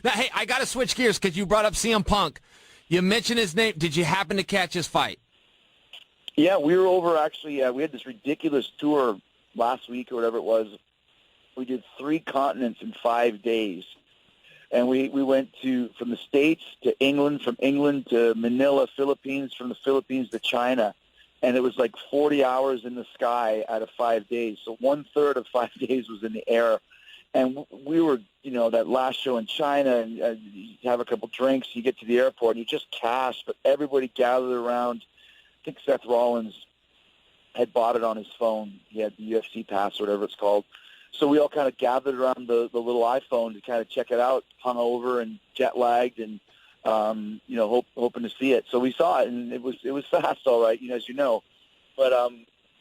Now, hey, I got to switch gears because you brought up CM Punk. You mentioned his name. Did you happen to catch his fight? Yeah, we were over actually. We had this ridiculous tour last week or whatever it was. We did 3 continents in 5 days. And we went from the States to England, from England to Manila, Philippines, from the Philippines to China. And it was like 40 hours in the sky out of 5 days. So 1/3 of 5 days was in the air. And we were, that last show in China, and you have a couple drinks, you get to the airport, and you just cash, but everybody gathered around. I think Seth Rollins had bought it on his phone. He had the UFC pass or whatever it's called. So we all kind of gathered around the little iPhone to kind of check it out, hungover and jet-lagged and, hoping to see it. So we saw it, and it was fast, all right, as you know. But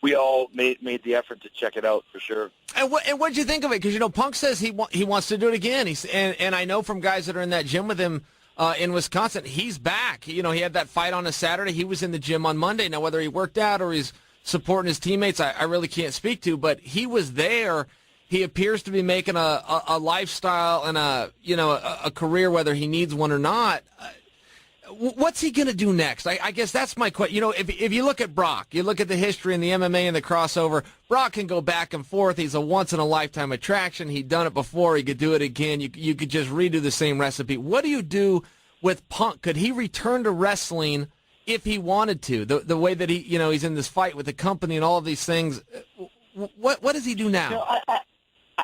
we all made the effort to check it out for sure. And what'd you think of it? Because, Punk says he wants to do it again. And I know from guys that are in that gym with him in Wisconsin, he's back. He had that fight on a Saturday. He was in the gym on Monday. Now, whether he worked out or he's supporting his teammates, I really can't speak to. But he was there. He appears to be making a lifestyle and a career, whether he needs one or not. What's he going to do next? I guess that's my question. If you look at Brock, you look at the history in the MMA and the crossover, Brock can go back and forth. He's a once-in-a-lifetime attraction. He'd done it before. He could do it again. You could just redo the same recipe. What do you do with Punk? Could he return to wrestling if he wanted to? The way that he's in this fight with the company and all of these things. What does he do now?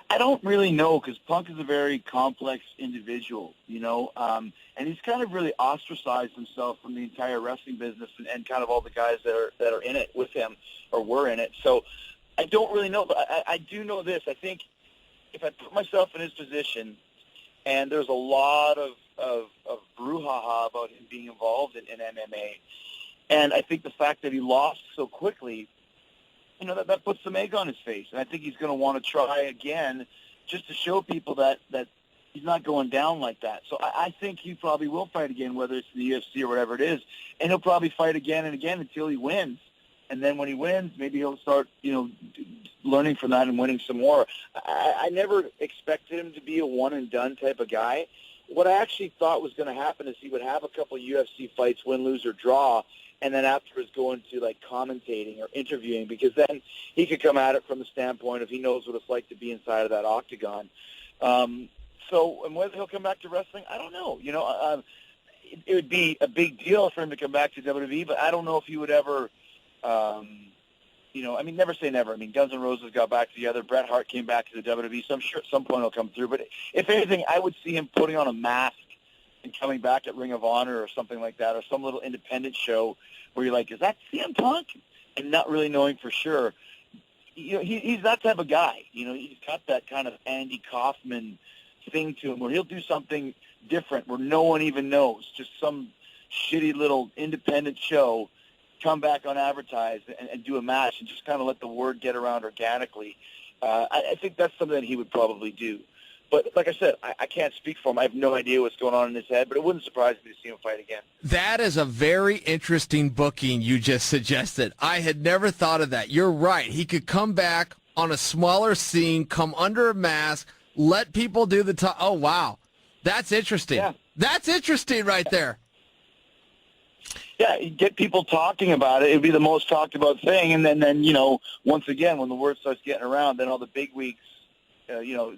I don't really know, because Punk is a very complex individual, and he's kind of really ostracized himself from the entire wrestling business and kind of all the guys that are in it with him or were in it. So I don't really know, but I do know this. I think if I put myself in his position, and there's a lot of brouhaha about him being involved in MMA, and I think the fact that he lost so quickly, that puts some egg on his face. And I think he's going to want to try again just to show people that he's not going down like that. So I think he probably will fight again, whether it's in the UFC or whatever it is. And he'll probably fight again and again until he wins. And then when he wins, maybe he'll start, learning from that and winning some more. I never expected him to be a one-and-done type of guy. What I actually thought was going to happen is he would have a couple UFC fights, win, lose, or draw, and then afterwards go into commentating or interviewing, because then he could come at it from the standpoint of he knows what it's like to be inside of that octagon. And whether he'll come back to wrestling, I don't know. It would be a big deal for him to come back to WWE, but I don't know if he would ever, never say never. Guns N' Roses got back together. Bret Hart came back to the WWE, so I'm sure at some point he'll come through. But if anything, I would see him putting on a mask and coming back at Ring of Honor or something like that, or some little independent show where you're like, is that CM Punk? And not really knowing for sure. He's that type of guy. He's got that kind of Andy Kaufman thing to him where he'll do something different where no one even knows, just some shitty little independent show, come back unadvertised and do a match and just kind of let the word get around organically. I think that's something that he would probably do. But like I said, I can't speak for him. I have no idea what's going on in his head, but it wouldn't surprise me to see him fight again. That is a very interesting booking you just suggested. I had never thought of that. You're right. He could come back on a smaller scene, come under a mask, let people do the talk. Oh, wow. That's interesting. Yeah. That's interesting right there. Yeah, you get people talking about it. It would be the most talked about thing. And then once again, when the word starts getting around, then all the bigwigs,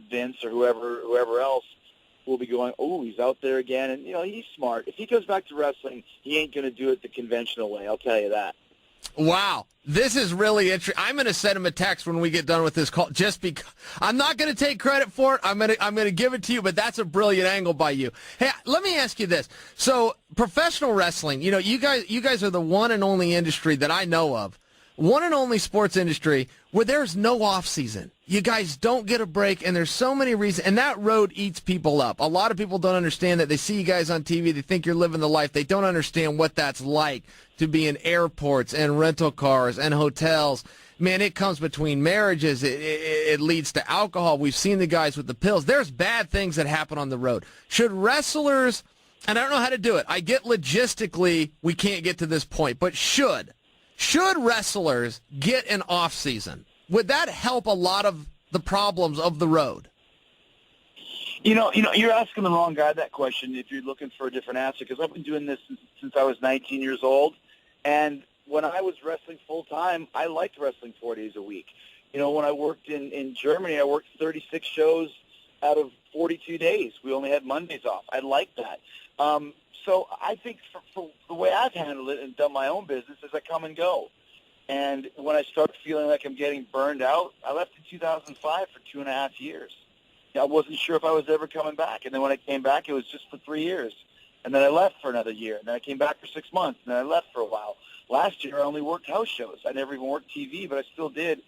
Vince or whoever else will be going, oh, he's out there again. And, he's smart. If he goes back to wrestling, he ain't going to do it the conventional way. I'll tell you that. Wow. This is really interesting. I'm going to send him a text when we get done with this call, just because I'm not going to take credit for it. I'm going to give it to you, but that's a brilliant angle by you. Hey, let me ask you this. So professional wrestling, you guys are the one and only industry that I know of, one and only sports industry where there's no off season. You guys don't get a break, and there's so many reasons, and that road eats people up. A lot of people don't understand that. They see you guys on TV, they think you're living the life. They don't understand what that's like to be in airports and rental cars and hotels. Man, it comes between marriages. It leads to alcohol. We've seen the guys with the pills. There's bad things that happen on the road. Should wrestlers, and I don't know how to do it, I get logistically we can't get to this point, but should wrestlers get an off season? Would that help a lot of the problems of the road? You're asking the wrong guy that question if you're looking for a different answer, because I've been doing this since I was 19 years old, and when I was wrestling full time, I liked wrestling 4 days a week. When I worked in Germany, I worked 36 shows out of 42 days. We only had Mondays off. I liked that. So I think for the way I've handled it and done my own business is I come and go. And when I start feeling like I'm getting burned out, I left in 2005 for 2.5 years. I wasn't sure if I was ever coming back. And then when I came back, it was just for 3 years. And then I left for another year. And then I came back for 6 months. And then I left for a while. Last year, I only worked house shows. I never even worked TV, but I still did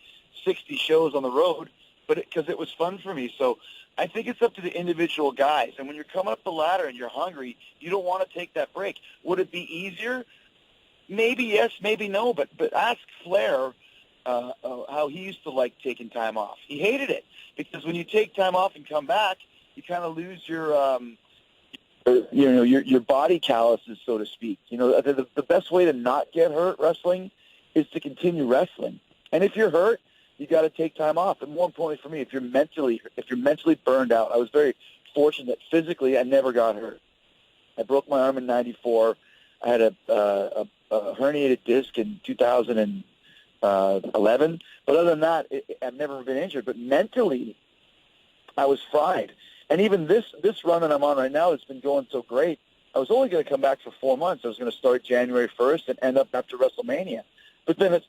60 shows on the road because it was fun for me. So I think it's up to the individual guys. And when you're coming up the ladder and you're hungry, you don't want to take that break. Would it be easier? Maybe yes, maybe no. But ask Flair how he used to like taking time off. He hated it because when you take time off and come back, you kind of lose your body calluses, so to speak. The best way to not get hurt wrestling is to continue wrestling. And if you're hurt, you got to take time off. And more importantly for me, if you're mentally burned out, I was very fortunate that physically I never got hurt. I broke my arm in '94. I had a herniated disc in 2011. But other than that, I've never been injured. But mentally, I was fried. And even this run that I'm on right now has been going so great. I was only going to come back for 4 months. I was going to start January 1st and end up after WrestleMania. But then it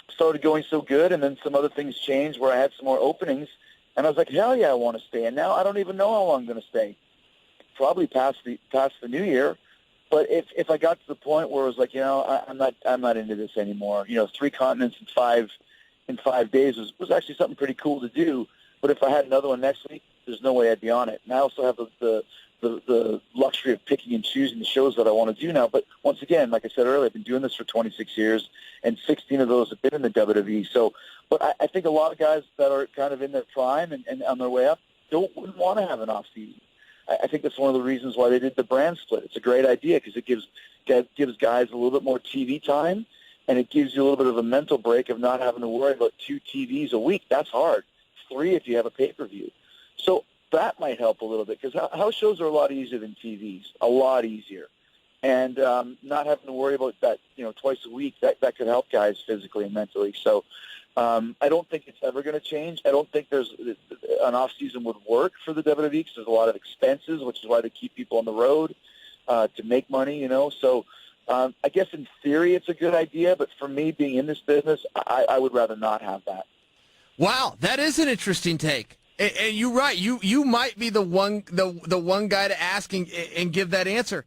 started going so good, and then some other things changed where I had some more openings. And I was like, hell yeah, I want to stay. And now I don't even know how long I'm going to stay. Probably past the new year. But if I got to the point where it was like, I'm not into this anymore. 3 continents in 5 days was actually something pretty cool to do. But if I had another one next week, there's no way I'd be on it. And I also have the luxury of picking and choosing the shows that I want to do now. But once again, like I said earlier, I've been doing this for 26 years, and 16 of those have been in the WWE. So, but I think a lot of guys that are kind of in their prime and on their way up wouldn't want to have an off season. I think that's one of the reasons why they did the brand split. It's a great idea because it gives guys a little bit more TV time, and it gives you a little bit of a mental break of not having to worry about 2 TVs a week. That's hard. 3 if you have a pay-per-view. So that might help a little bit because house shows are a lot easier than TVs, a lot easier. And not having to worry about that, twice a week, that could help guys physically and mentally. So I don't think it's ever going to change. I don't think there's an off season would work for the WWE because there's a lot of expenses, which is why they keep people on the road to make money. So I guess in theory it's a good idea, but for me being in this business, I would rather not have that. Wow, that is an interesting take. And you're right. You might be the one guy to ask and give that answer.